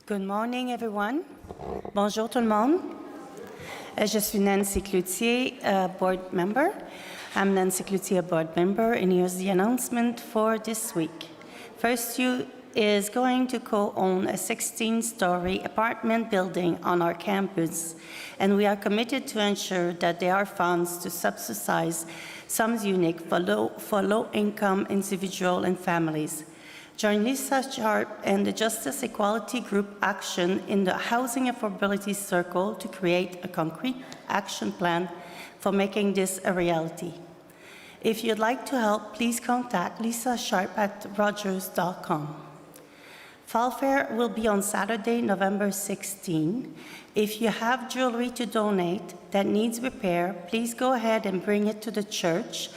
Good morning, everyone. Bonjour tout le monde. Je suis Nancy Cloutier, board member. I'm Nancy Cloutier, board member, and here's the announcement for this week. FirstU is going to co-own a 16-story apartment building on our campus, and we are committed to ensure that there are funds to subsidize sums unique for low-income individuals and families. Join Lisa Sharp and the Justice Equality Group Action in the Housing Affordability Circle to create a concrete action plan for making this a reality. If you'd like to help, please contact Lisa Sharp at rogers.com. Fall Fair will be on Saturday, November 16. If you have jewelry to donate that needs repair, please go ahead and bring it to the church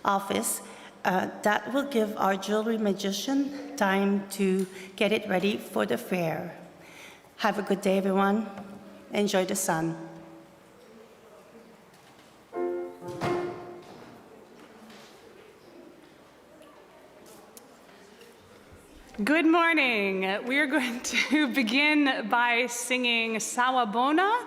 office. That will give our jewelry magician time to get it ready for the fair. Have a good day, everyone. Enjoy the sun. Good morning. We are going to begin by singing Sawabona.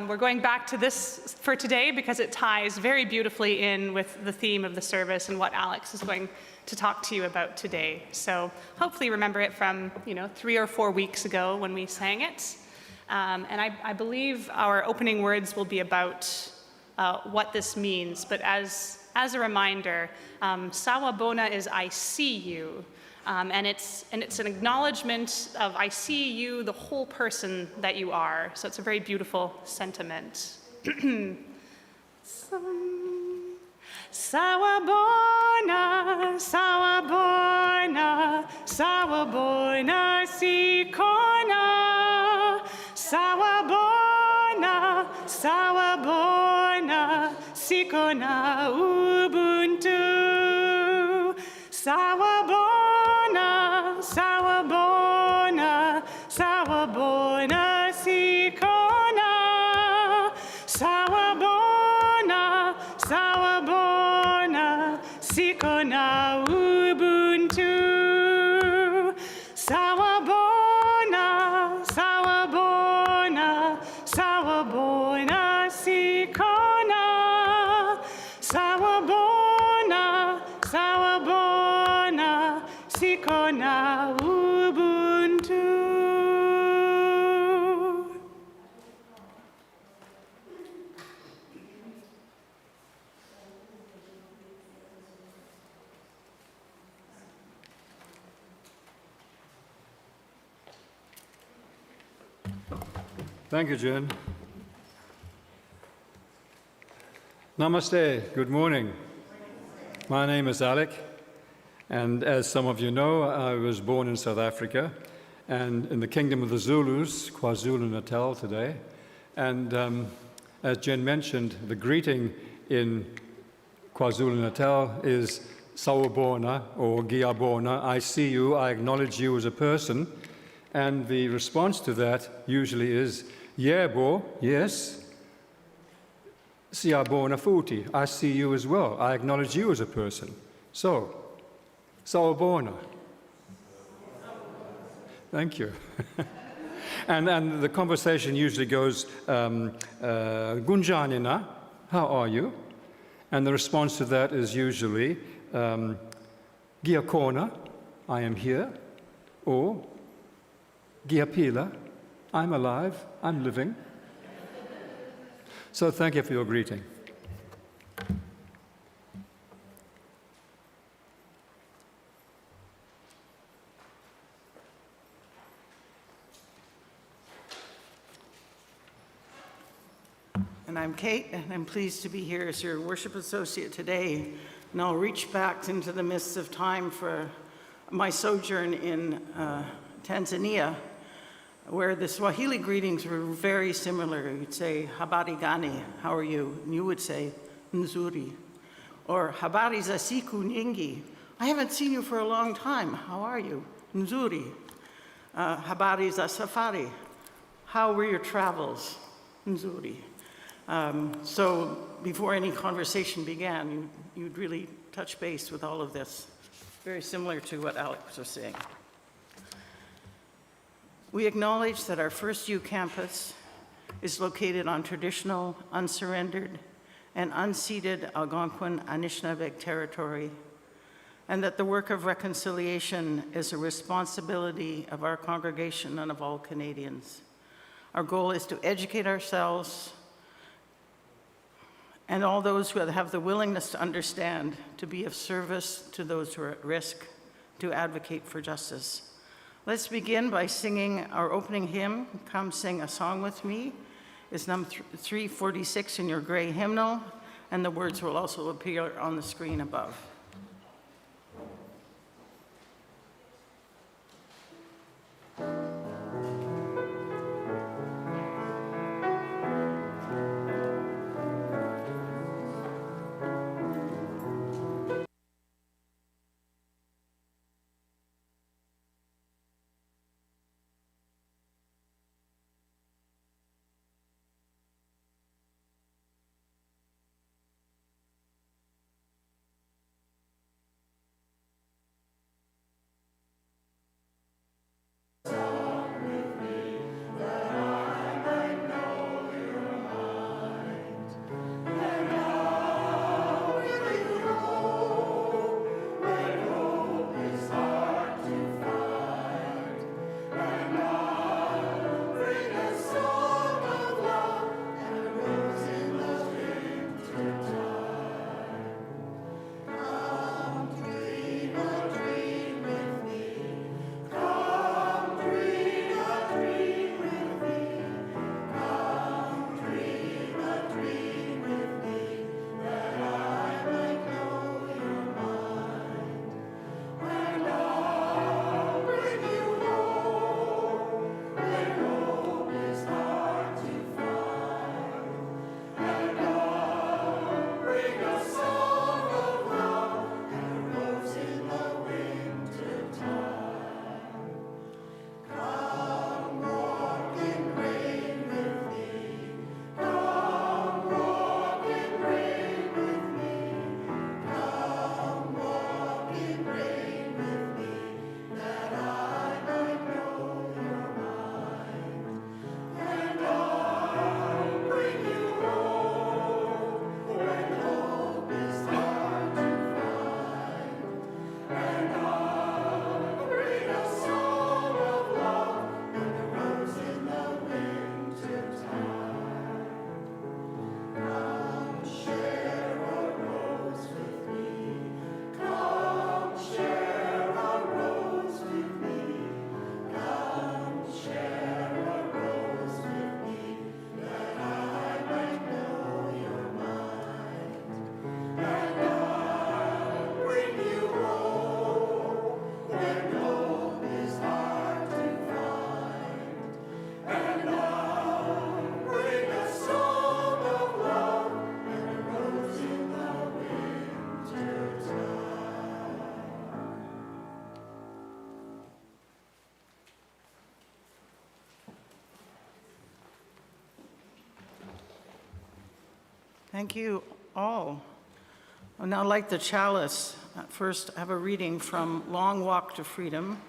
We're going back to this for today because it ties very beautifully in with the theme of the service and what Alex is going to talk to you about today. So hopefully remember it from 3 or 4 weeks ago when we sang it. And I believe our opening words will be about what this means. But as a reminder, Sawabona is I see you. And it's an acknowledgement of I see you, the whole person that you are. So it's a very beautiful sentiment. Sawabona, sawabona, sawabona sikona. Sawabona, sawabona, sikona Ubuntu. Sawabona, sawabona, sawabona sikona. Sawabona, sawabona, sikona Ubuntu. Sawabona, sawabona, sawabona sikona. Sawabona, sawabona, sikona Ubuntu. Thank you, Jen. Namaste, good morning. My name is Alec, and as some of you know, I was born in South Africa and in the Kingdom of the Zulus, KwaZulu-Natal today. And as Jen mentioned, the greeting in KwaZulu-Natal is Sawubona or Giyabona, I see you, I acknowledge you as a person. And the response to that usually is, Yebo, yes, Siyabona futhi, I see you as well, I acknowledge you as a person. So, Sawubona. Thank you. and the conversation usually goes, Gunjanina, how are you? And the response to that is usually, Giyakona, I am here, or Giyapila, I'm alive, I'm living. So thank you for your greeting. And I'm Kate, and I'm pleased to be here as your worship associate today. And I'll reach back into the mists of time for my sojourn in Tanzania, where the Swahili greetings were very similar. You'd say, habari gani, how are you? And you would say, nzuri. Or habari za siku nyingi, I haven't seen you for a long time, how are you? Nzuri. Habari za safari, how were your travels? Nzuri. So before any conversation began, you'd really touch base with all of this. Very similar to what Alex was saying. We acknowledge that our FirstU campus is located on traditional, unsurrendered, and unceded Algonquin Anishinaabe territory, and that the work of reconciliation is a responsibility of our congregation and of all Canadians. Our goal is to educate ourselves and all those who have the willingness to understand, to be of service to those who are at risk, to advocate for justice. Let's begin by singing our opening hymn, Come Sing a Song With Me. It's number 346 in your gray hymnal, and the words will also appear on the screen above. Thank you all. I would now like the chalice. First, I have a reading from Long Walk to Freedom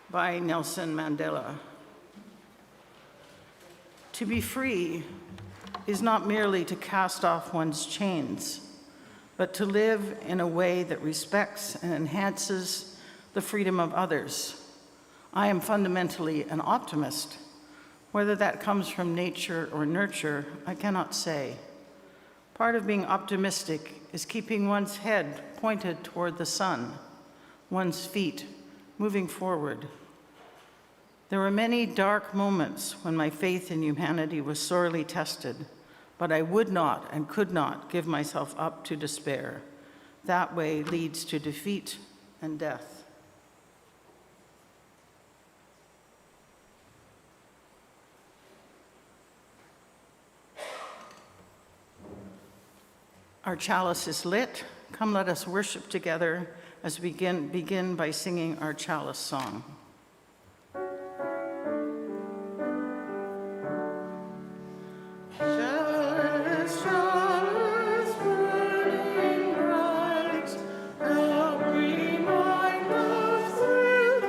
by Nelson Mandela. To be free is not merely to cast off one's chains, but to live in a way that respects and enhances the freedom of others. I am fundamentally an optimist. Whether that comes from nature or nurture, I cannot say. Part of being optimistic is keeping one's head pointed toward the sun, one's feet moving forward. There were many dark moments when my faith in humanity was sorely tested, but I would not and could not give myself up to despair. That way leads to defeat and death. Our chalice is lit. Come, let us worship together as we begin by singing our chalice song. Remind us through the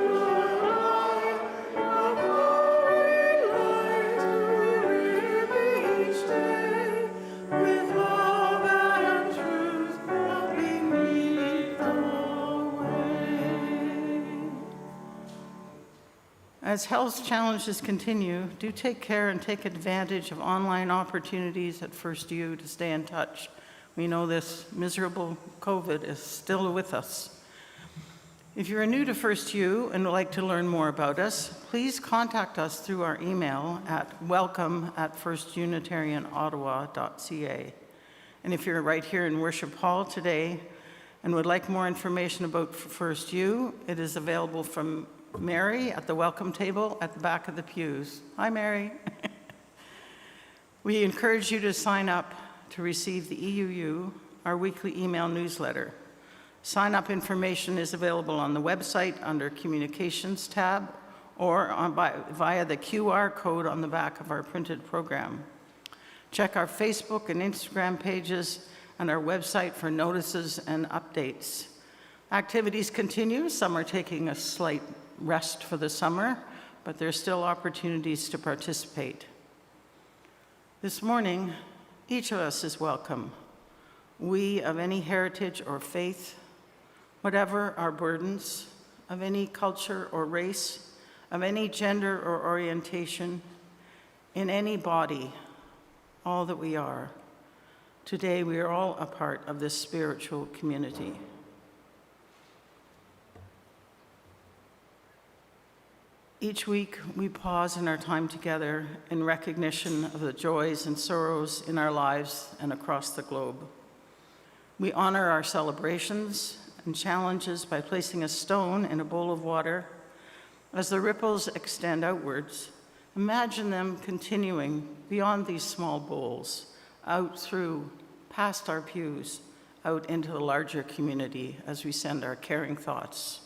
light of As health challenges continue, do take care and take advantage of online opportunities at FirstU to stay in touch. We know this miserable COVID is still with us. If you're new to FirstU and would like to learn more about us, please contact us through our email at welcome@firstunitarianottawa.ca. And if you're right here in Worship Hall today and would like more information about FirstU, it is available from Mary at the welcome table at the back of the pews. Hi, Mary. We encourage you to sign up to receive the UUU, our weekly email newsletter. Sign-up information is available on the website under Communications tab or via the QR code on the back of our printed program. Check our Facebook and Instagram pages and our website for notices and updates. Activities continue. Some are taking a slight rest for the summer, but there's still opportunities to participate. This morning, each of us is welcome. We of any heritage or faith, whatever our burdens, of any culture or race, of any gender or orientation, in any body, all that we are. Today, we are all a part of this spiritual community. Each week, we pause in our time together in recognition of the joys and sorrows in our lives and across the globe. We honor our celebrations and challenges by placing a stone in a bowl of water. As the ripples extend outwards, imagine them continuing beyond these small bowls, out through, past our pews, out into the larger community as we send our caring thoughts.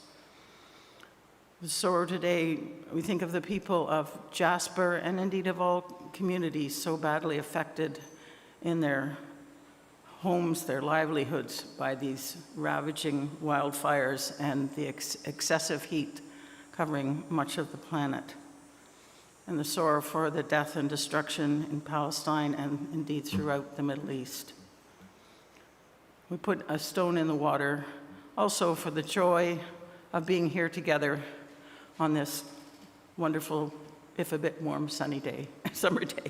With sorrow today, we think of the people of Jasper and indeed of all communities so badly affected in their homes, their livelihoods by these ravaging wildfires and the excessive heat covering much of the planet, and the sorrow for the death and destruction in Palestine and indeed throughout the Middle East. We put a stone in the water also for the joy of being here together on this wonderful, if a bit warm, sunny day, summer day.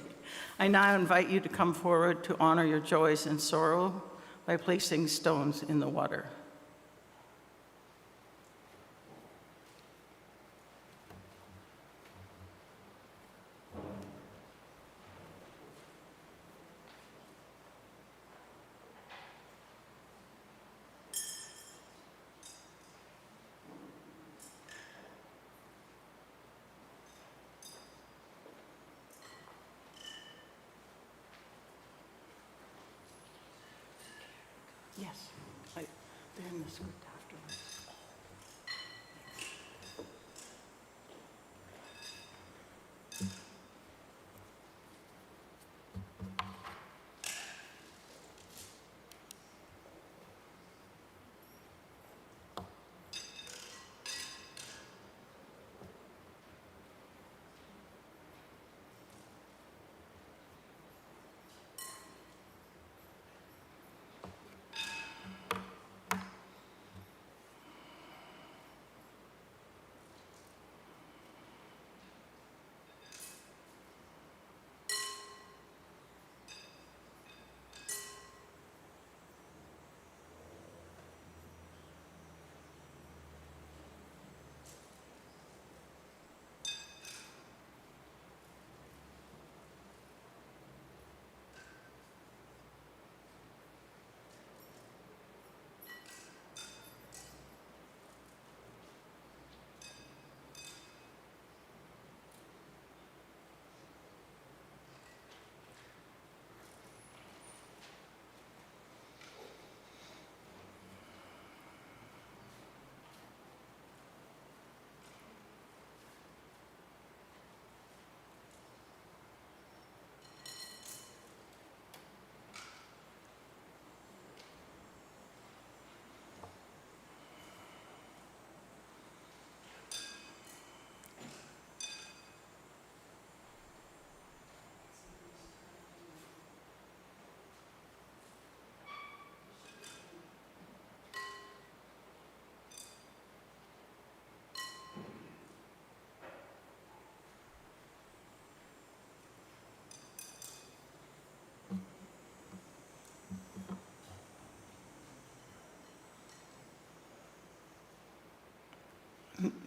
I now invite you to come forward to honor your joys and sorrow by placing stones in the water. Yes, they're in the script afterwards.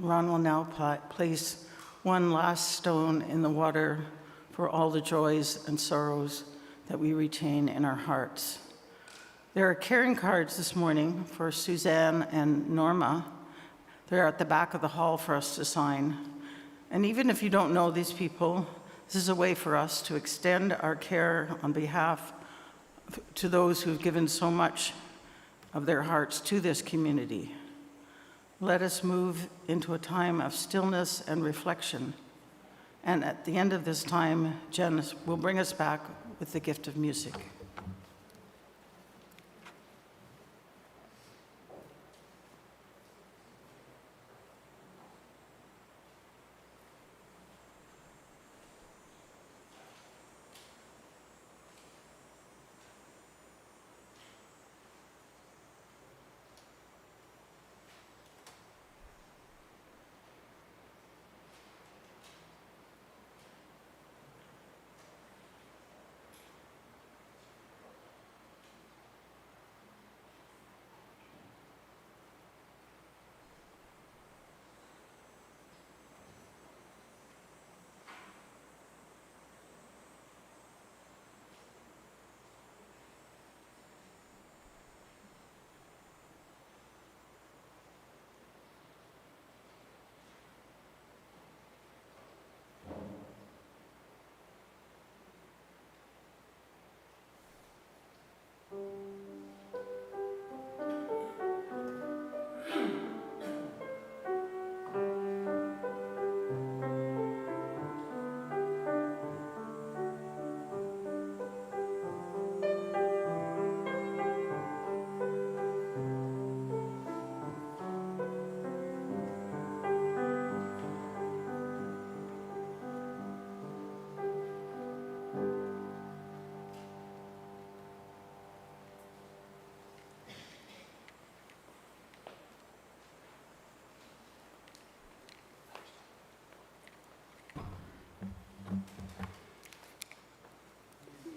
Ron will now place one last stone in the water for all the joys and sorrows that we retain in our hearts. There are caring cards this morning for Suzanne and Norma. They're at the back of the hall for us to sign. And even if you don't know these people, this is a way for us to extend our care on behalf to those who've given so much of their hearts to this community. Let us move into a time of stillness and reflection. And at the end of this time, Jen will bring us back with the gift of music.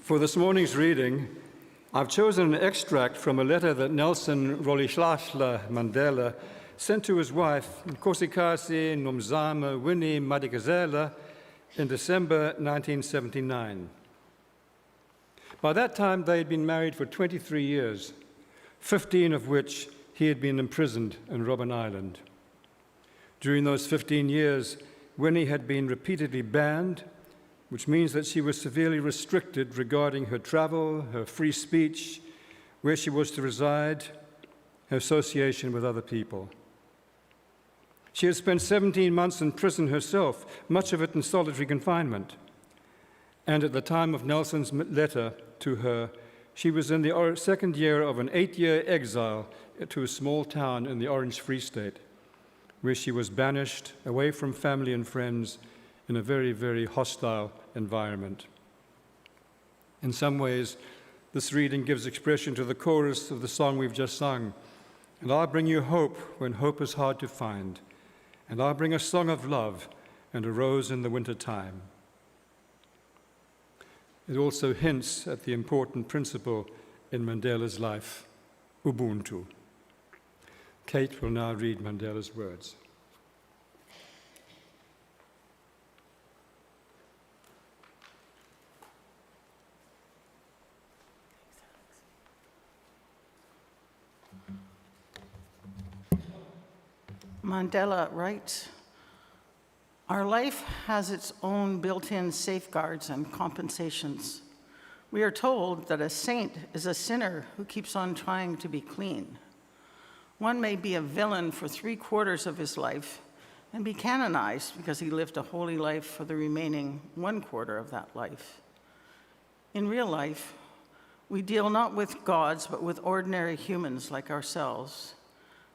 For this morning's reading, I've chosen an extract from a letter that Nelson Rolihlahla Mandela sent to his wife, Nkosikasi Nomzamo Winnie Madikizela, in December 1979. By that time, they had been married for 23 years, 15 of which he had been imprisoned in Robben Island. During those 15 years, Winnie had been repeatedly banned, which means that she was severely restricted regarding her travel, her free speech, where she was to reside, her association with other people. She had spent 17 months in prison herself, much of it in solitary confinement. And at the time of Nelson's letter to her, she was in the second year of an 8-year exile to a small town in the Orange Free State, where she was banished away from family and friends in a very, very hostile environment. In some ways, this reading gives expression to the chorus of the song we've just sung. And I'll bring you hope when hope is hard to find. And I'll bring a song of love and a rose in the winter time. It also hints at the important principle in Mandela's life, Ubuntu. Kate will now read Mandela's words. Mandela writes, "Our life has its own built-in safeguards and compensations. We are told that a saint is a sinner who keeps on trying to be clean. One may be a villain for 3/4 of his life and be canonized because he lived a holy life for the remaining 1/4 of that life. In real life, we deal not with gods, but with ordinary humans like ourselves.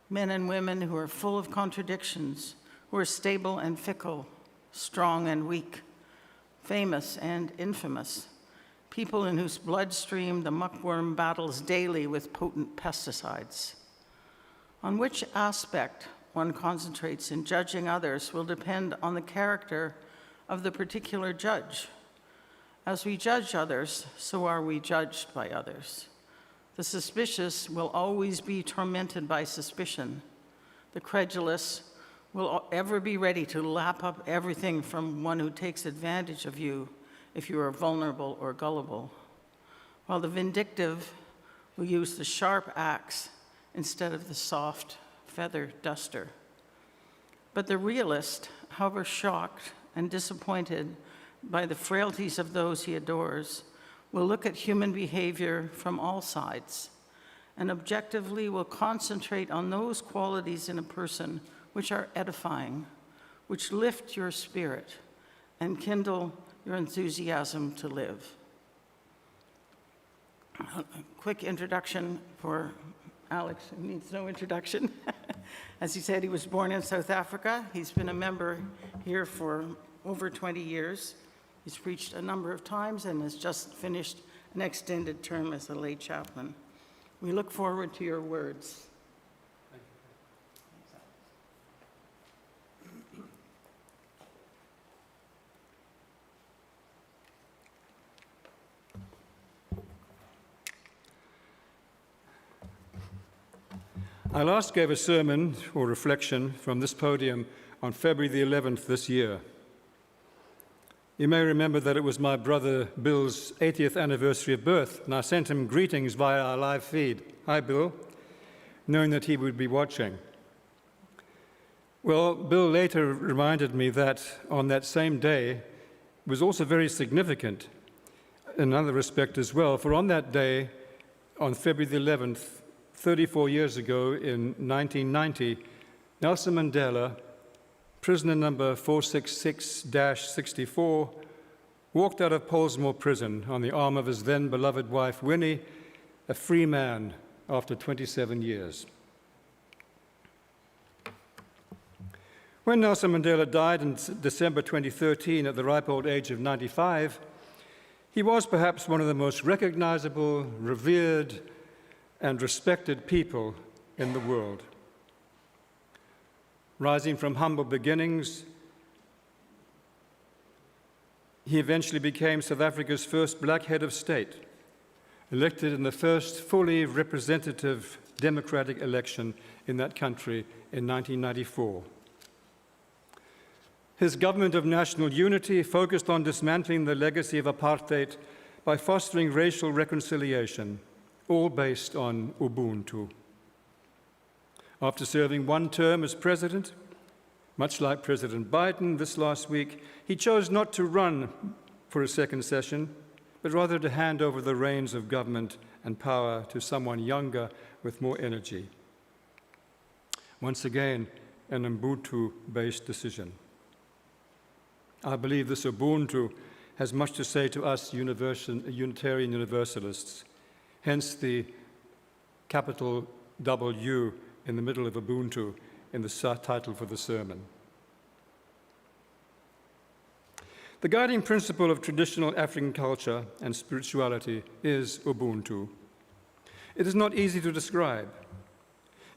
Men and women who are full of contradictions, who are stable and fickle, strong and weak, famous and infamous, people in whose bloodstream the muckworm battles daily with potent pesticides. On which aspect one concentrates in judging others will depend on the character of the particular judge. As we judge others, so are we judged by others. The suspicious will always be tormented by suspicion. The credulous will ever be ready to lap up everything from one who takes advantage of you if you are vulnerable or gullible, while the vindictive will use the sharp axe instead of the soft feather duster. But the realist, however shocked and disappointed by the frailties of those he adores, will look at human behavior from all sides and objectively will concentrate on those qualities in a person which are edifying, which lift your spirit and kindle your enthusiasm to live. A quick introduction for Alex, who needs no introduction. As he said, he was born in South Africa. He's been a member here for over 20 years. He's preached a number of times and has just finished an extended term as a lay chaplain. We look forward to your words. I last gave a sermon or reflection from this podium on February the 11th this year. You may remember that it was my brother Bill's 80th anniversary of birth, and I sent him greetings via our live feed. Hi, Bill, knowing that he would be watching. Well, Bill later reminded me that on that same day was also very significant in another respect as well, for on that day, on February the 11th, 34 years ago in 1990, Nelson Mandela, prisoner number 466-64, walked out of Pollsmoor prison on the arm of his then beloved wife, Winnie, a free man after 27 years. When Nelson Mandela died in December 2013 at the ripe old age of 95, he was perhaps one of the most recognizable, revered, and respected people in the world. Rising from humble beginnings, he eventually became South Africa's first black head of state, elected in the first fully representative democratic election in that country in 1994. His government of national unity focused on dismantling the legacy of apartheid by fostering racial reconciliation, all based on Ubuntu. After serving one term as president, much like President Biden this last week, he chose not to run for a second session, but rather to hand over the reins of government and power to someone younger with more energy. Once again, an Ubuntu-based decision. I believe this Ubuntu has much to say to us Unitarian Universalists, hence the capital W in the middle of Ubuntu in the title for the sermon. The guiding principle of traditional African culture and spirituality is Ubuntu. It is not easy to describe.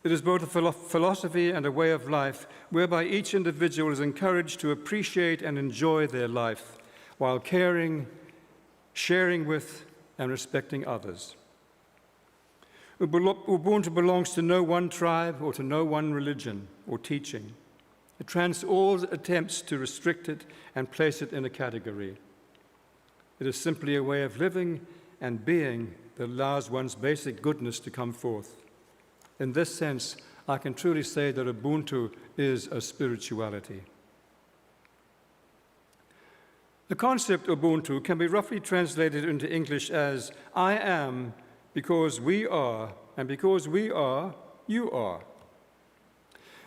It is both a philosophy and a way of life whereby each individual is encouraged to appreciate and enjoy their life while caring, sharing with, and respecting others. Ubuntu belongs to no one tribe or to no one religion or teaching. It trumps all attempts to restrict it and place it in a category. It is simply a way of living and being that allows one's basic goodness to come forth. In this sense, I can truly say that Ubuntu is a spirituality. The concept Ubuntu can be roughly translated into English as, I am because we are, and because we are, you are.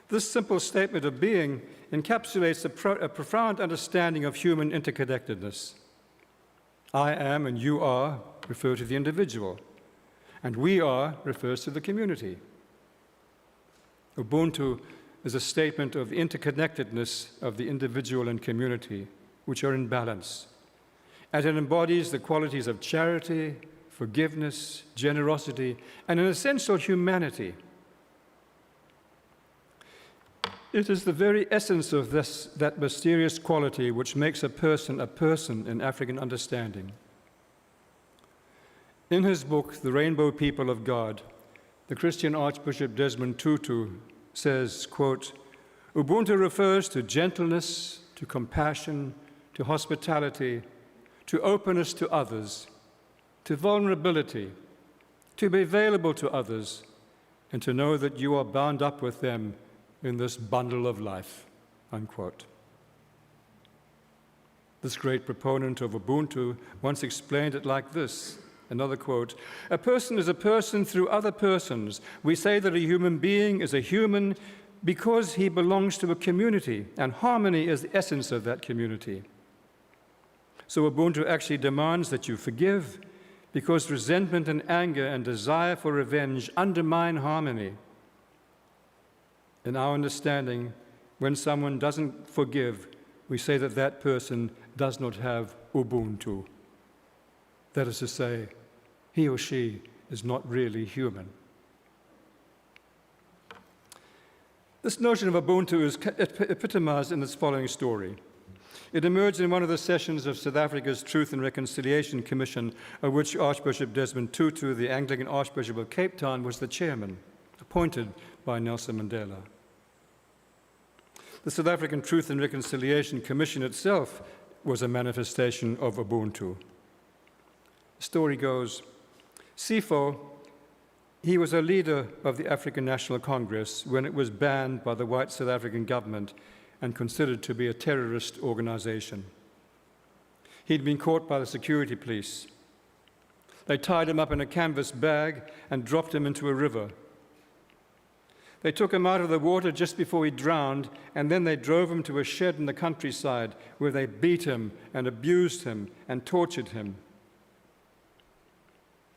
This simple statement of being encapsulates a profound understanding of human interconnectedness. I am and you are refer to the individual, and we are refers to the community. Ubuntu is a statement of the interconnectedness of the individual and community, which are in balance, and it embodies the qualities of charity, forgiveness, generosity, and an essential humanity. It is the very essence of that mysterious quality which makes a person in African understanding. In his book, The Rainbow People of God, the Christian Archbishop Desmond Tutu says, quote, Ubuntu refers to gentleness, to compassion, to hospitality, to openness to others, to vulnerability, to be available to others, and to know that you are bound up with them in this bundle of life, unquote. This great proponent of Ubuntu once explained it like this, another quote, "A person is a person through other persons. We say that a human being is a human because he belongs to a community, and harmony is the essence of that community. So Ubuntu actually demands that you forgive, because resentment and anger and desire for revenge undermine harmony. In our understanding, when someone doesn't forgive, we say that that person does not have Ubuntu. That is to say, he or she is not really human." This notion of Ubuntu is epitomized in this following story. It emerged in one of the sessions of South Africa's Truth and Reconciliation Commission, of which Archbishop Desmond Tutu, the Anglican Archbishop of Cape Town, was the chairman, appointed by Nelson Mandela. The South African Truth and Reconciliation Commission itself was a manifestation of Ubuntu. The story goes, Sifo, he was a leader of the African National Congress when it was banned by the white South African government and considered to be a terrorist organization. He'd been caught by the security police. They tied him up in a canvas bag and dropped him into a river. They took him out of the water just before he drowned, and then they drove him to a shed in the countryside where they beat him and abused him and tortured him.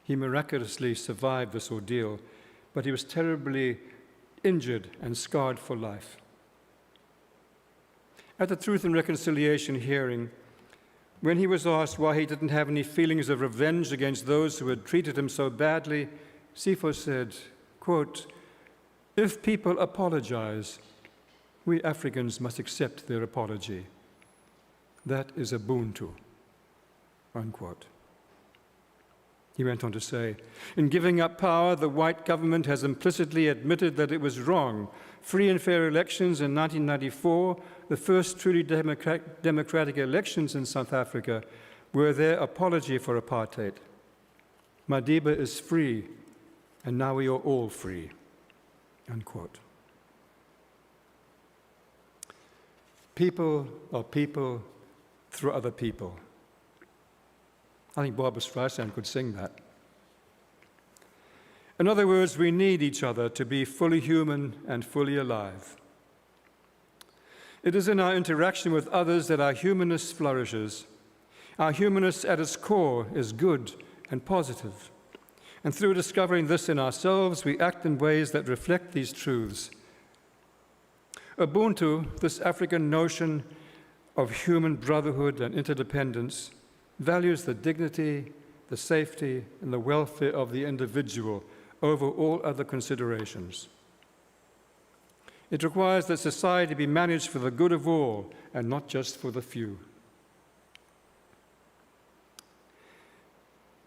He miraculously survived this ordeal, but he was terribly injured and scarred for life. At the Truth and Reconciliation hearing, when he was asked why he didn't have any feelings of revenge against those who had treated him so badly, Sifo said, quote, "If people apologize, we Africans must accept their apology. That is Ubuntu," unquote. He went on to say, "In giving up power, the white government has implicitly admitted that it was wrong. Free and fair elections in 1994, the first truly democratic elections in South Africa, were their apology for apartheid. Madiba is free, and now we are all free," unquote. People are people through other people. I think Barbara Streisand could sing that. In other words, we need each other to be fully human and fully alive. It is in our interaction with others that our humanness flourishes. Our humanness at its core is good and positive. And through discovering this in ourselves, we act in ways that reflect these truths. Ubuntu, this African notion of human brotherhood and interdependence, values the dignity, the safety, and the welfare of the individual over all other considerations. It requires that society be managed for the good of all and not just for the few.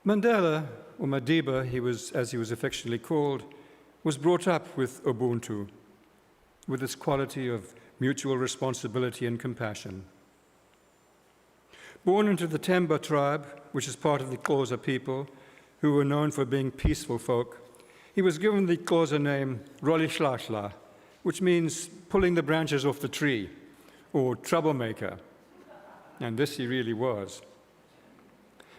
Mandela, or Madiba, as he was affectionately called, was brought up with Ubuntu, with its quality of mutual responsibility and compassion. Born into the Temba tribe, which is part of the Xhosa people, who were known for being peaceful folk, he was given the Xhosa name Rolihlahla, which means pulling the branches off the tree, or troublemaker. And this he really was.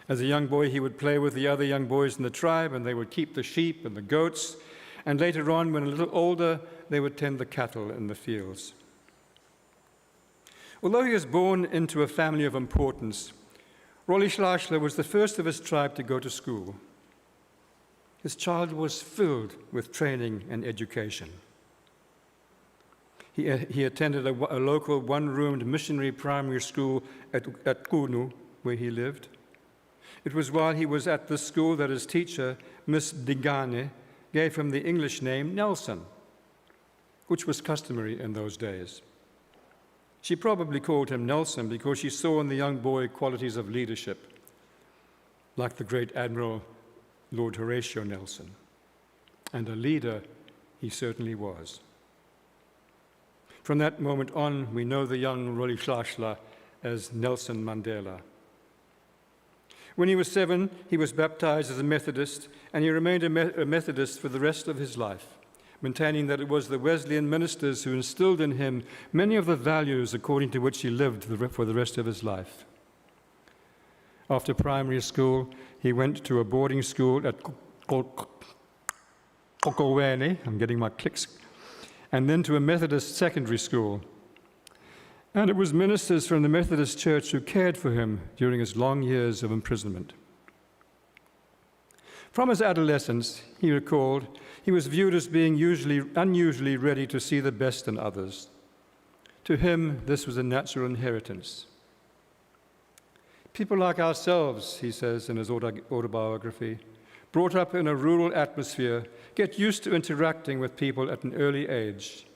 As a young boy, he would play with the other young boys in the tribe, and they would keep the sheep and the goats, and later on, when a little older, they would tend the cattle in the fields. Although he was born into a family of importance, Rolihlahla was the first of his tribe to go to school. His childhood was filled with training and education. He attended a local one-roomed missionary primary school at Kunu, where he lived. It was while he was at this school that his teacher, Miss Dingane, gave him the English name Nelson, which was customary in those days. She probably called him Nelson because she saw in the young boy qualities of leadership, like the great Admiral Lord Horatio Nelson. And a leader he certainly was. From that moment on, we know the young Rolihlahla as Nelson Mandela. When he was 7, he was baptized as a Methodist, and he remained a Methodist for the rest of his life, maintaining that it was the Wesleyan ministers who instilled in him many of the values according to which he lived for the rest of his life. After primary school, he went to a boarding school at Kokowene, I'm getting my clicks, and then to a Methodist secondary school. And it was ministers from the Methodist Church who cared for him during his long years of imprisonment. From his adolescence, he recalled, he was viewed as being unusually ready to see the best in others. To him, this was a natural inheritance. People like ourselves, he says in his autobiography, brought up in a rural atmosphere, get used to interacting with people at an early age.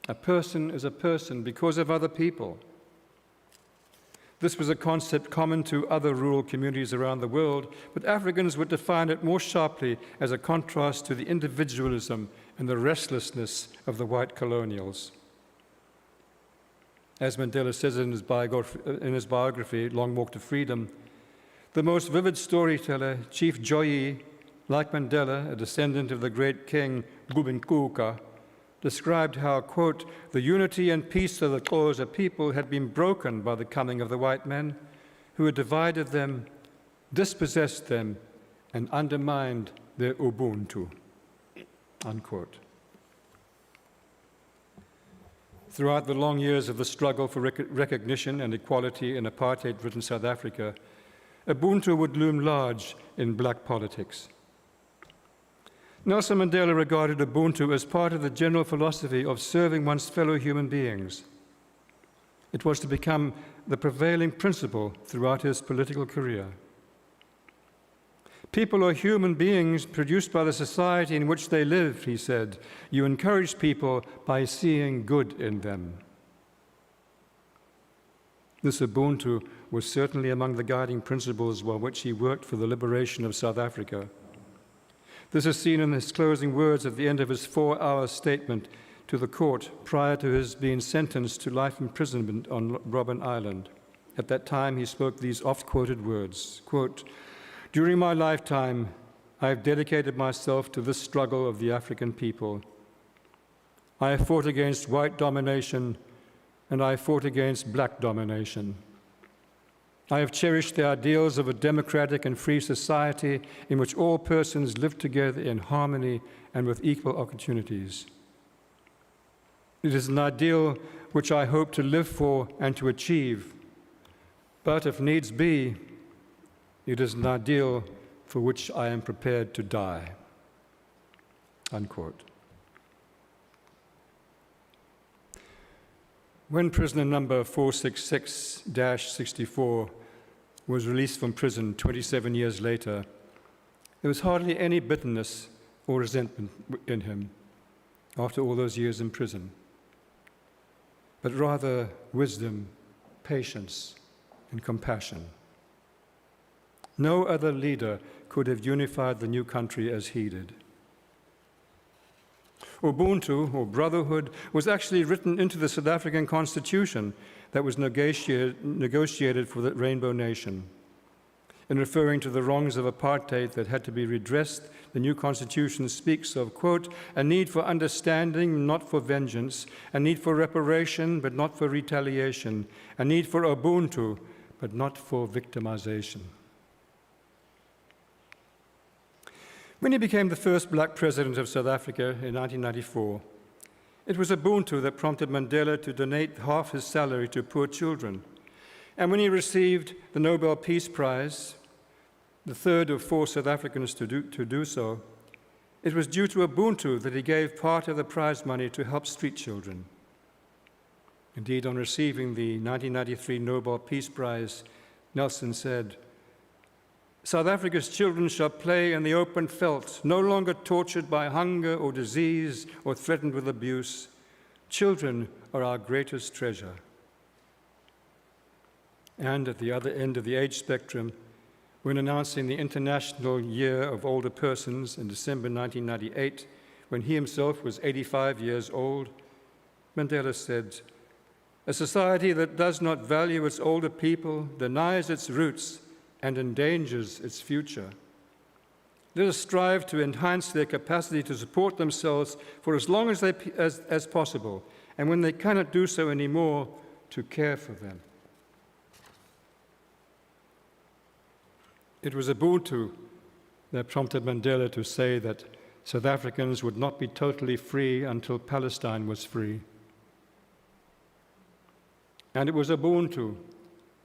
A person is a person because of other people. This was a concept common to other rural communities around the world, but Africans would define it more sharply as a contrast to the individualism and the restlessness of the white colonials. As Mandela says in his biography, Long Walk to Freedom, the most vivid storyteller, Chief Joyi, like Mandela, a descendant of the great king Ubuntu, described how, quote, the unity and peace of the Xhosa people had been broken by the coming of the white men, who had divided them, dispossessed them, and undermined their Ubuntu, unquote. Throughout the long years of the struggle for recognition and equality in apartheid-ridden South Africa, Ubuntu would loom large in black politics. Nelson Mandela regarded Ubuntu as part of the general philosophy of serving one's fellow human beings. It was to become the prevailing principle throughout his political career. People are human beings produced by the society in which they live, he said. You encourage people by seeing good in them. This Ubuntu was certainly among the guiding principles by which he worked for the liberation of South Africa. This is seen in his closing words at the end of his 4-hour statement to the court prior to his being sentenced to life imprisonment on Robben Island. At that time, he spoke these oft-quoted words, quote, during my lifetime, I have dedicated myself to this struggle of the African people. I have fought against white domination, and I have fought against black domination. I have cherished the ideals of a democratic and free society in which all persons live together in harmony and with equal opportunities. It is an ideal which I hope to live for and to achieve, but if needs be, it is an ideal for which I am prepared to die, unquote. When prisoner number 466-64 was released from prison 27 years later, there was hardly any bitterness or resentment in him after all those years in prison, but rather wisdom, patience, and compassion. No other leader could have unified the new country as he did. Ubuntu, or brotherhood, was actually written into the South African Constitution that was negotiated for the Rainbow Nation. In referring to the wrongs of apartheid that had to be redressed, the new Constitution speaks of, quote, a need for understanding, not for vengeance, a need for reparation, but not for retaliation, a need for Ubuntu, but not for victimization. When he became the first black president of South Africa in 1994, it was Ubuntu that prompted Mandela to donate half his salary to poor children. And when he received the Nobel Peace Prize, the third of 4 South Africans to do so, it was due to Ubuntu that he gave part of the prize money to help street children. Indeed, on receiving the 1993 Nobel Peace Prize, Nelson said, South Africa's children shall play in the open veldt, no longer tortured by hunger or disease or threatened with abuse. Children are our greatest treasure. And at the other end of the age spectrum, when announcing the International Year of Older Persons in December 1998, when he himself was 85 years old, Mandela said, "A society that does not value its older people denies its roots and endangers its future. Let us strive to enhance their capacity to support themselves for as long as possible, and when they cannot do so anymore, to care for them." It was Ubuntu that prompted Mandela to say that South Africans would not be totally free until Palestine was free. And it was Ubuntu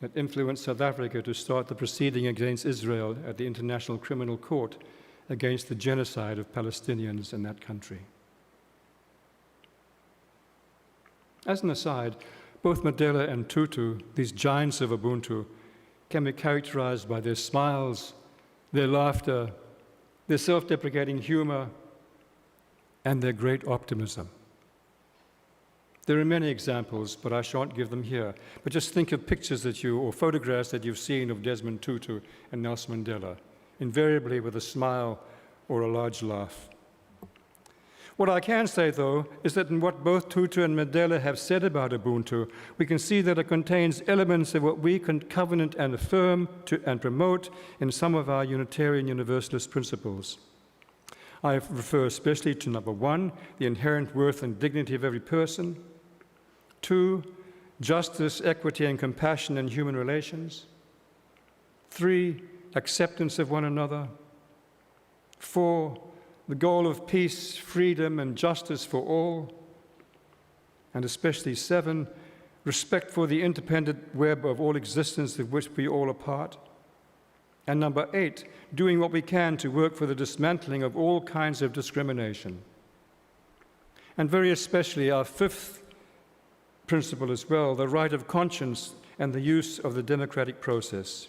that influenced South Africa to start the proceeding against Israel at the International Criminal Court against the genocide of Palestinians in that country. As an aside, both Mandela and Tutu, these giants of Ubuntu, can be characterized by their smiles, their laughter, their self-deprecating humor, and their great optimism. There are many examples, but I shan't give them here. But just think of pictures or photographs that you've seen of Desmond Tutu and Nelson Mandela, invariably with a smile or a large laugh. What I can say, though, is that in what both Tutu and Mandela have said about Ubuntu, we can see that it contains elements of what we can covenant and affirm and promote in some of our Unitarian Universalist principles. I refer especially to number 1, the inherent worth and dignity of every person; 2, justice, equity, and compassion in human relations; 3, acceptance of one another; 4, the goal of peace, freedom, and justice for all; and especially 7, respect for the interdependent web of all existence of which we all are part; and number 8, doing what we can to work for the dismantling of all kinds of discrimination. And very especially our 5th principle as well, the right of conscience and the use of the democratic process.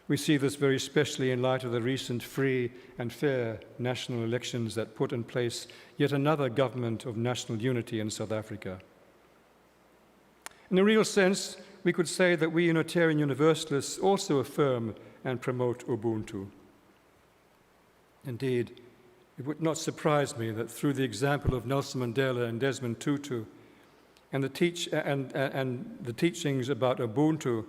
We see this very especially in light of the recent free and fair national elections that put in place yet another government of national unity in South Africa. In a real sense, we could say that we Unitarian Universalists also affirm and promote Ubuntu. Indeed, it would not surprise me that through the example of Nelson Mandela and Desmond Tutu and the teachings about Ubuntu,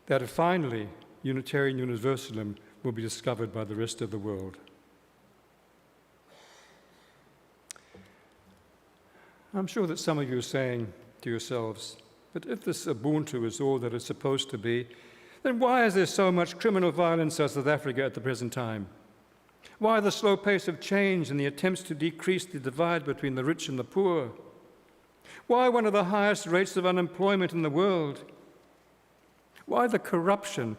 that finally Unitarian Universalism will be discovered by the rest of the world. I'm sure that some of you are saying to yourselves, but if this Ubuntu is all that it's supposed to be, then why is there so much criminal violence in South Africa at the present time? Why the slow pace of change and the attempts to decrease the divide between the rich and the poor? Why one of the highest rates of unemployment in the world? Why the corruption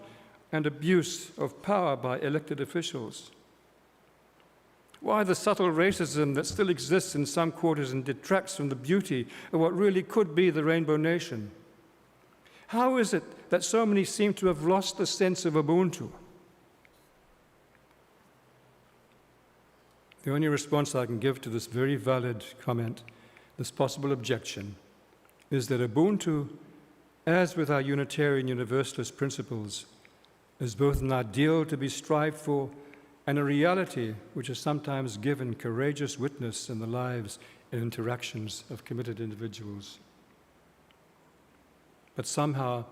and abuse of power by elected officials? Why the subtle racism that still exists in some quarters and detracts from the beauty of what really could be the Rainbow Nation? How is it that so many seem to have lost the sense of Ubuntu? The only response I can give to this very valid comment, this possible objection, is that Ubuntu, as with our Unitarian Universalist principles, is both an ideal to be strived for and a reality which is sometimes given courageous witness in the lives and interactions of committed individuals. But somehow,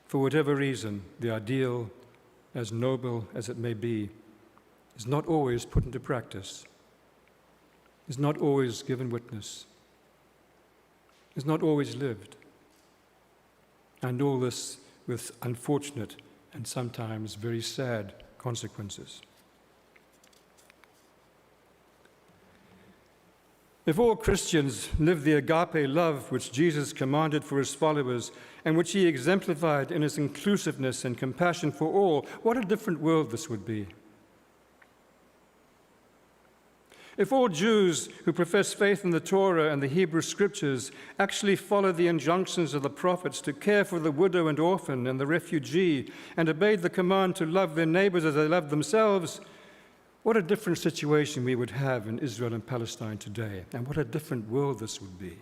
for whatever reason, the ideal, as noble as it may be, is not always put into practice, is not always given witness, is not always lived. And all this with unfortunate and sometimes very sad consequences. If all Christians live the agape love which Jesus commanded for his followers and which he exemplified in his inclusiveness and compassion for all, what a different world this would be. If all Jews who profess faith in the Torah and the Hebrew Scriptures actually follow the injunctions of the prophets to care for the widow and orphan and the refugee and obeyed the command to love their neighbors as they love themselves, what a different situation we would have in Israel and Palestine today, and what a different world this would be.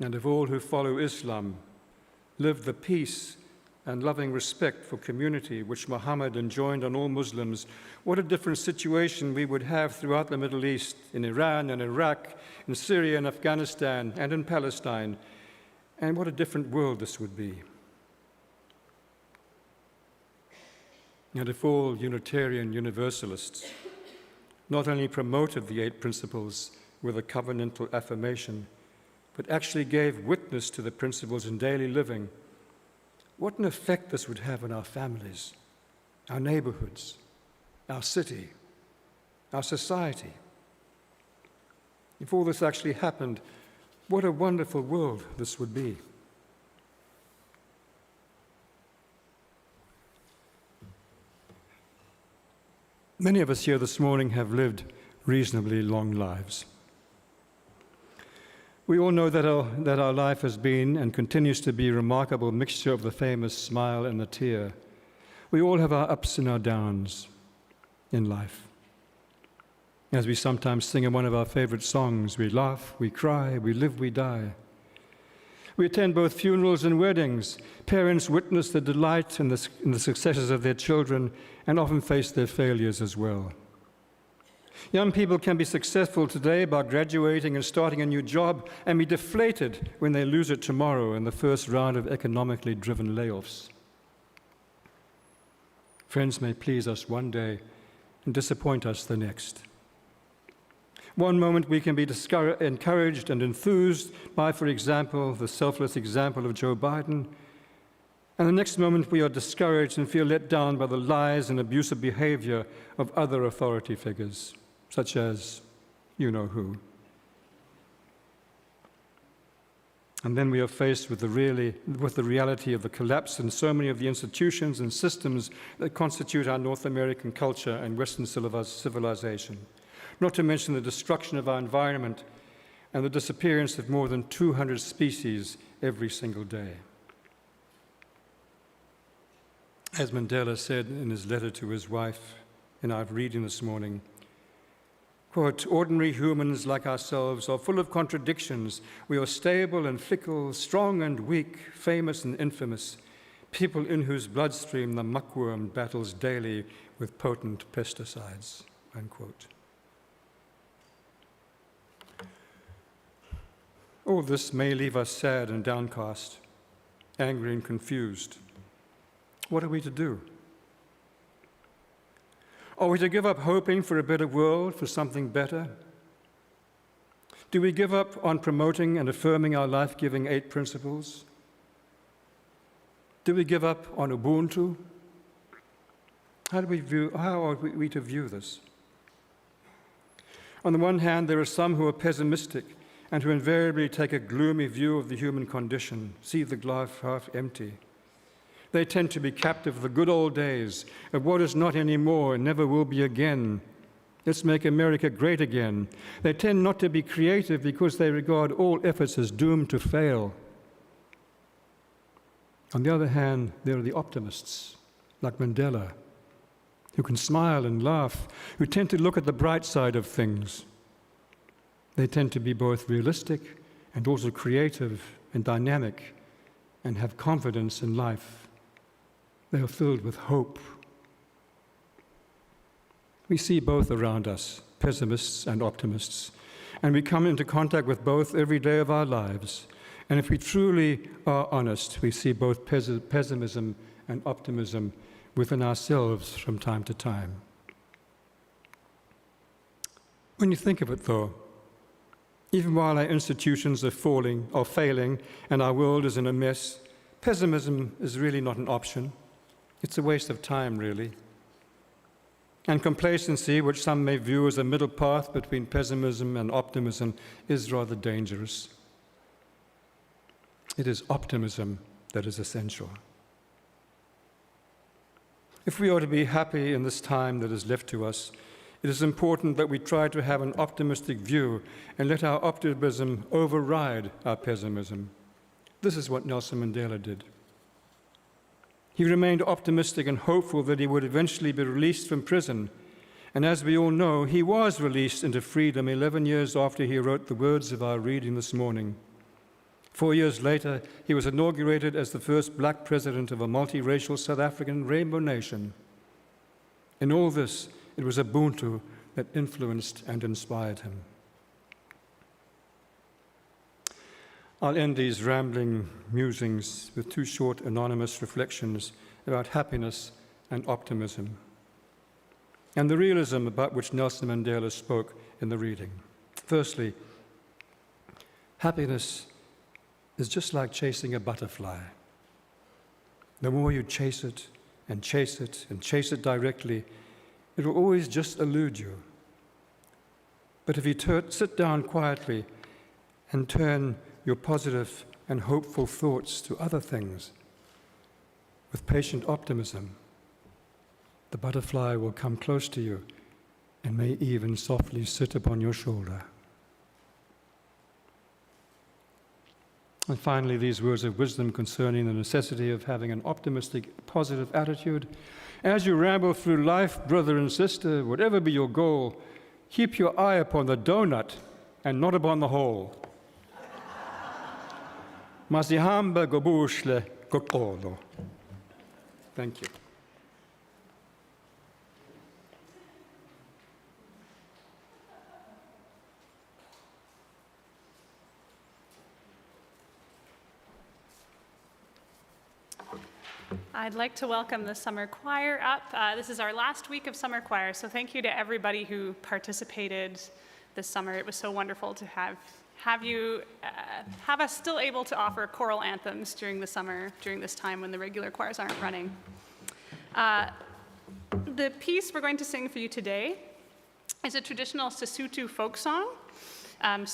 And if all who follow Islam live the peace, and loving respect for community, which Muhammad enjoined on all Muslims, what a different situation we would have throughout the Middle East, in Iran and Iraq, in Syria and Afghanistan, and in Palestine, and what a different world this would be. And if all Unitarian Universalists not only promoted the 8 principles with a covenantal affirmation, but actually gave witness to the principles in daily living, what an effect this would have on our families, our neighborhoods, our city, our society. If all this actually happened, what a wonderful world this would be. Many of us here this morning have lived reasonably long lives. We all know that our life has been and continues to be a remarkable mixture of the famous smile and the tear. We all have our ups and our downs in life. As we sometimes sing in one of our favorite songs, we laugh, we cry, we live, we die. We attend both funerals and weddings. Parents witness the delight in the successes of their children and often face their failures as well. Young people can be successful today by graduating and starting a new job and be deflated when they lose it tomorrow in the first round of economically driven layoffs. Friends may please us one day and disappoint us the next. One moment we can be encouraged and enthused by, for example, the selfless example of Joe Biden, and the next moment we are discouraged and feel let down by the lies and abusive behavior of other authority figures, such as you know who. And then we are faced with the reality of the collapse in so many of the institutions and systems that constitute our North American culture and Western civilization, not to mention the destruction of our environment and the disappearance of more than 200 species every single day. As Mandela said in his letter to his wife in our reading this morning, quote, "Ordinary humans like ourselves are full of contradictions. We are stable and fickle, strong and weak, famous and infamous, people in whose bloodstream the muckworm battles daily with potent pesticides," unquote. All this may leave us sad and downcast, angry and confused. What are we to do? Are we to give up hoping for a better world, for something better? Do we give up on promoting and affirming our life-giving 8 principles? Do we give up on Ubuntu? How are we to view this? On the one hand, there are some who are pessimistic and who invariably take a gloomy view of the human condition, see the glass half empty. They tend to be captive of the good old days, of what is not anymore and never will be again. Let's make America great again. They tend not to be creative because they regard all efforts as doomed to fail. On the other hand, there are the optimists, like Mandela, who can smile and laugh, who tend to look at the bright side of things. They tend to be both realistic and also creative and dynamic and have confidence in life. They are filled with hope. We see both around us, pessimists and optimists, and we come into contact with both every day of our lives. And if we truly are honest, we see both pessimism and optimism within ourselves from time to time. When you think of it, though, even while our institutions are failing and our world is in a mess, pessimism is really not an option. It's a waste of time, really. And complacency, which some may view as a middle path between pessimism and optimism, is rather dangerous. It is optimism that is essential. If we are to be happy in this time that is left to us, it is important that we try to have an optimistic view and let our optimism override our pessimism. This is what Nelson Mandela did. He remained optimistic and hopeful that he would eventually be released from prison. And as we all know, he was released into freedom 11 years after he wrote the words of our reading this morning. 4 years later, he was inaugurated as the first black president of a multiracial South African rainbow nation. In all this, it was Ubuntu that influenced and inspired him. I'll end these rambling musings with 2 short anonymous reflections about happiness and optimism, and the realism about which Nelson Mandela spoke in the reading. Firstly, happiness is just like chasing a butterfly. The more you chase it and chase it and chase it directly, it will always just elude you. But if you sit down quietly and turn your positive and hopeful thoughts to other things, with patient optimism, the butterfly will come close to you and may even softly sit upon your shoulder. And finally, these words of wisdom concerning the necessity of having an optimistic, positive attitude. As you ramble through life, brother and sister, whatever be your goal, keep your eye upon the donut and not upon the hole. Masihamba gobushle kokolo. Thank you. I'd like to welcome the summer choir up. This is our last week of summer choir, so thank you to everybody who participated this summer. It was so wonderful to have us still able to offer choral anthems during the summer, during this time when the regular choirs aren't running. The piece we're going to sing for you today is a traditional Sesotho folk song,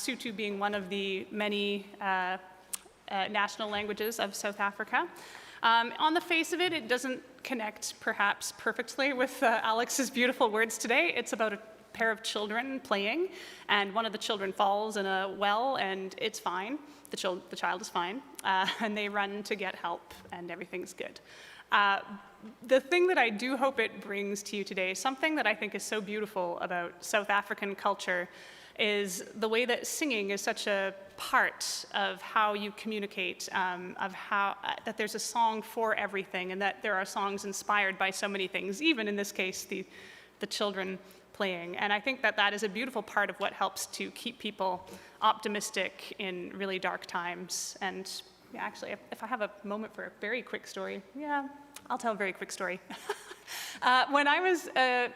Tutu being one of the many national languages of South Africa. On the face of it, it doesn't connect perhaps perfectly with Alex's beautiful words today. It's about a pair of children playing, and one of the children falls in a well, and it's fine. The child is fine, and they run to get help, and everything's good. The thing that I do hope it brings to you today, something that I think is so beautiful about South African culture, is the way that singing is such a part of how you communicate, of how that there's a song for everything, and that there are songs inspired by so many things, even in this case, the children playing. And I think that that is a beautiful part of what helps to keep people optimistic in really dark times. And yeah, actually, if I have a moment for a very quick story, yeah, I'll tell a very quick story. When I was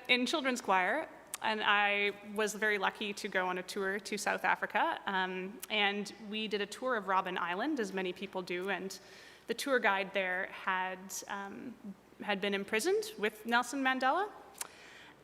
in children's choir, and I was very lucky to go on a tour to South Africa, and we did a tour of Robben Island, as many people do, and the tour guide there had been imprisoned with Nelson Mandela,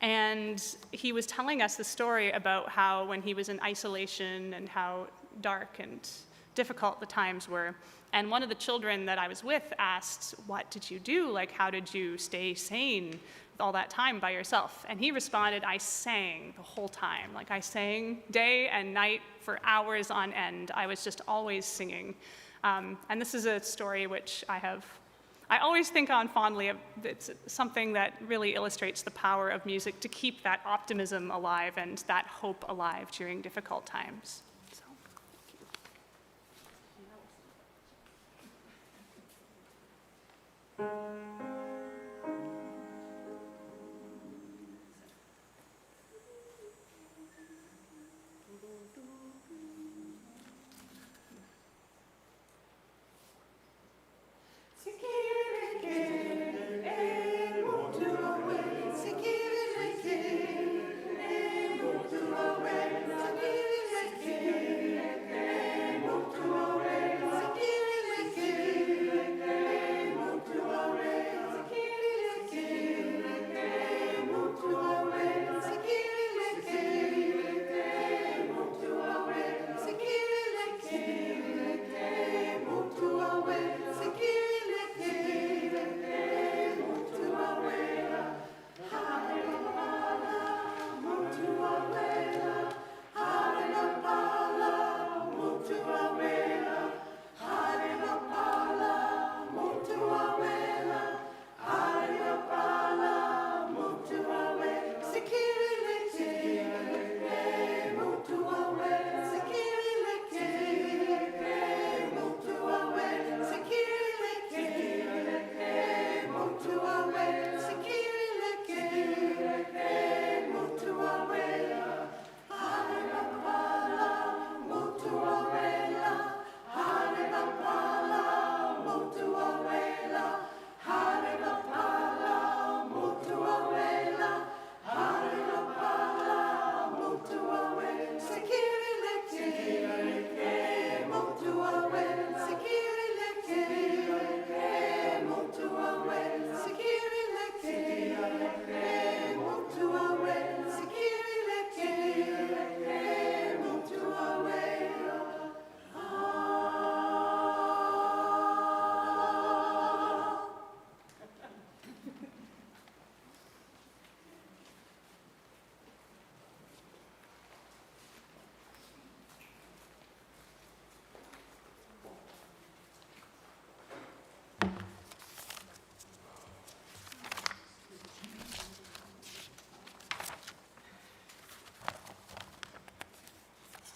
and he was telling us the story about how when he was in isolation and how dark and difficult the times were. And one of the children that I was with asked, "What did you do? Like, how did you stay sane all that time by yourself?" And he responded, "I sang the whole time. Like, I sang day and night for hours on end. I was just always singing." And this is a story which I always think on fondly. It's something that really illustrates the power of music to keep that optimism alive and that hope alive during difficult times. So, thank you.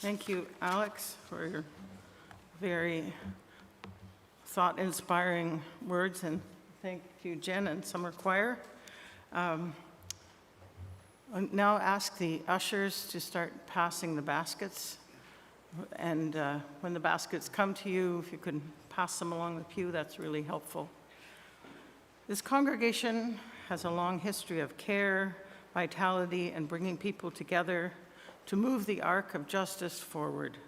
Thank you, Alex, for your very thought-inspiring words, and thank you, Jen and Summer Choir. I'll now ask the ushers to start passing the baskets. And when the baskets come to you, if you can pass them along the pew, that's really helpful. This congregation has a long history of care, vitality, and bringing people together to move the arc of justice forward.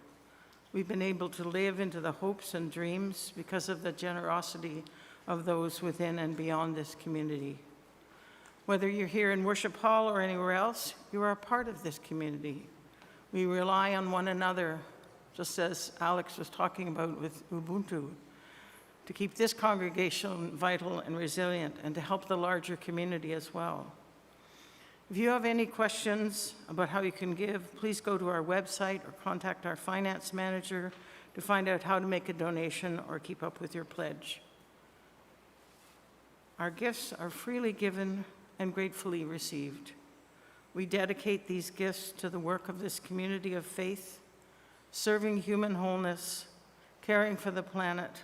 We've been able to live into the hopes and dreams because of the generosity of those within and beyond this community. Whether you're here in Worship Hall or anywhere else, you are a part of this community. We rely on one another, just as Alex was talking about with Ubuntu, to keep this congregation vital and resilient and to help the larger community as well. If you have any questions about how you can give, please go to our website or contact our finance manager to find out how to make a donation or keep up with your pledge. Our gifts are freely given and gratefully received. We dedicate these gifts to the work of this community of faith, serving human wholeness, caring for the planet,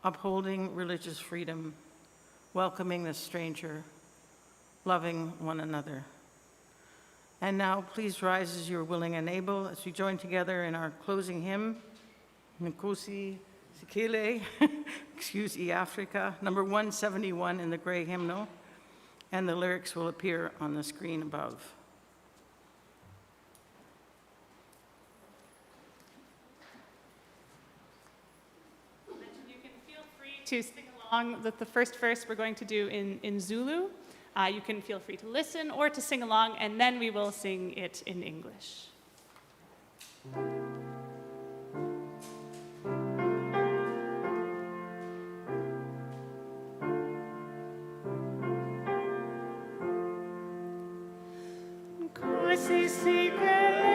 upholding religious freedom, welcoming the stranger, loving one another. And now, please rise as you are willing and able as we join together in our closing hymn, Nkosi Sikelel, Excuse E Africa, number 171 in the gray hymnal, and the lyrics will appear on the screen above. You can feel free to sing along with the first verse we're going to do in Zulu. You can feel free to listen or to sing along, and then we will sing it in English. Nkosi Sikelel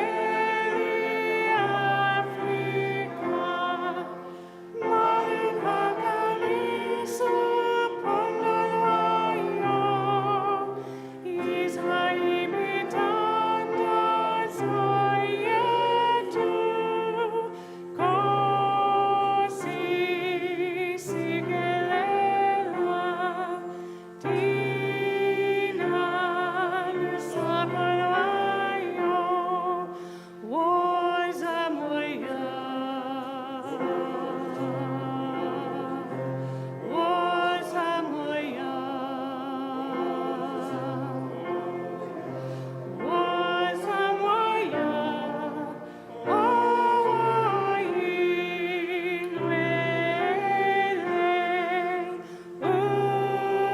Africa, Malikakaliso Pondalayo, Israelitanda Zayetu, Nkosi Sikelel Tina Lusapalayo, Wozamoya, Wozamoya, Wozamoya, Owainwele,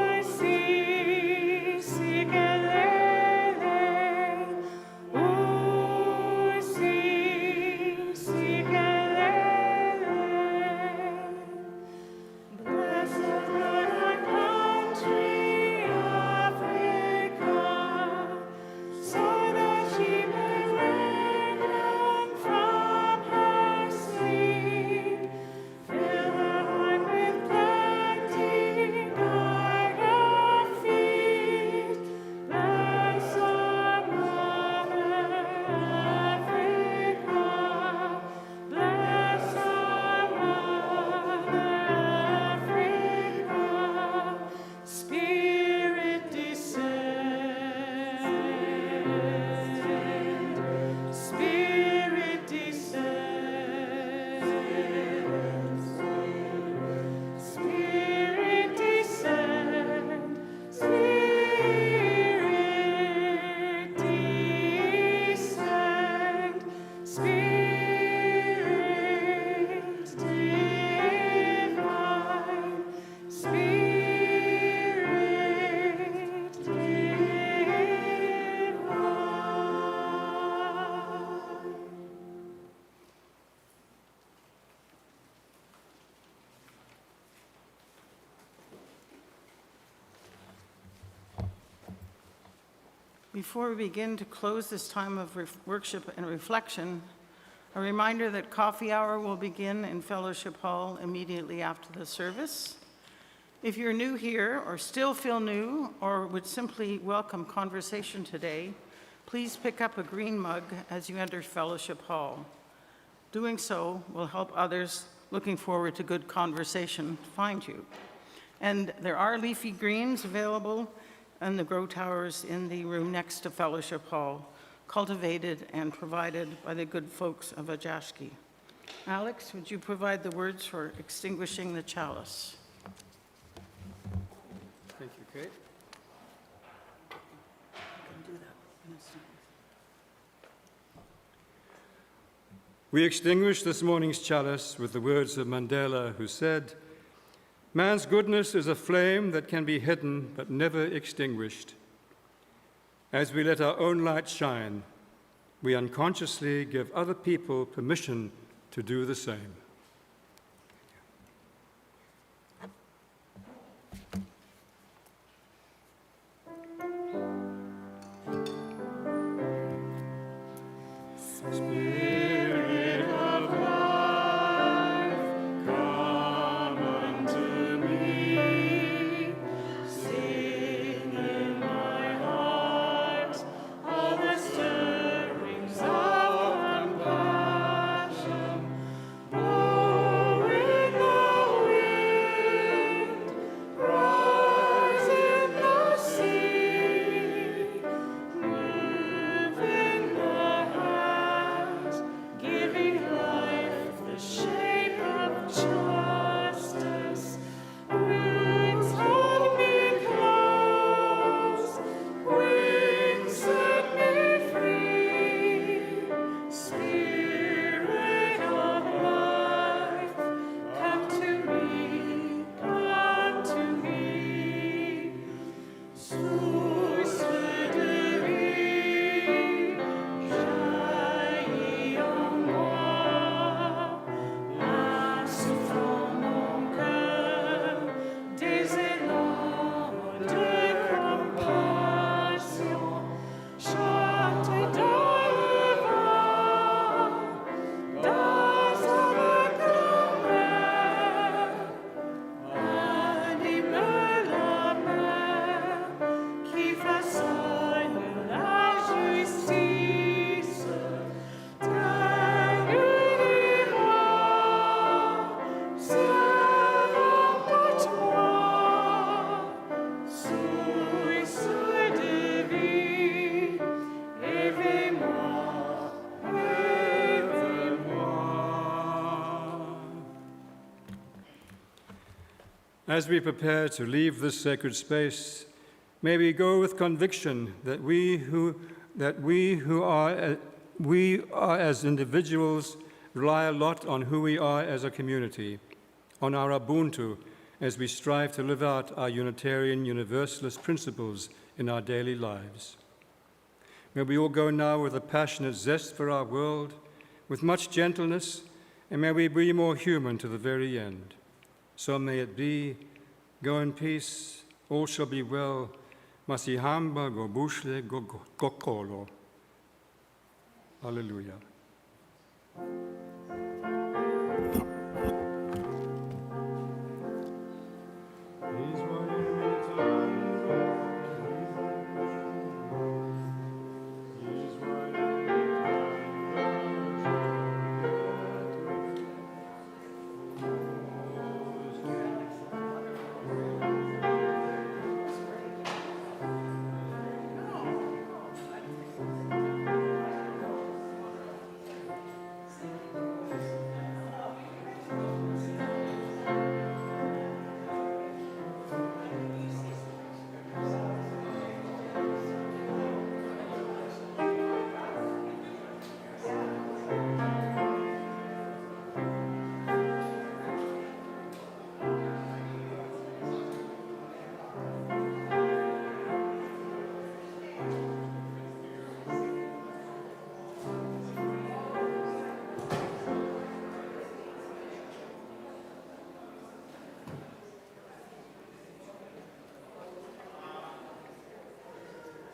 Usi Sikelele, Usi Sikelele. Blessed our country, Africa, so that she may return from her sleep. Fill her heart with plenty, guide her feet. Bless our mother, Africa. Bless our mother, Africa. Spirit descend. Spirit descend. Spirit descend. Spirit descend. Spirit divine. Spirit divine. Before we begin to close this time of worship and reflection, a reminder that coffee hour will begin in Fellowship Hall immediately after the service. If you're new here or still feel new or would simply welcome conversation today, Please pick up a green mug as you enter Fellowship Hall. Doing so will help others looking forward to good conversation find you. And there are leafy greens available in the grow towers in the room next to Fellowship Hall, cultivated and provided by the good folks of Ajashki. Alex, would you provide the words for extinguishing the chalice? Thank you, Kate. We extinguish this morning's chalice with the words of Mandela, who said, "Man's goodness is a flame that can be hidden but never extinguished. As we let our own light shine, we unconsciously give other people permission to do the same." As we prepare to leave this sacred space, may we go with conviction that we are as individuals rely a lot on who we are as a community, on our Ubuntu, as we strive to live out our Unitarian Universalist principles in our daily lives. May we all go now with a passionate zest for our world, with much gentleness, and may we be more human to the very end. So may it be. Go in peace, all shall be well. Masihamba go bushle go kokolo. Hallelujah.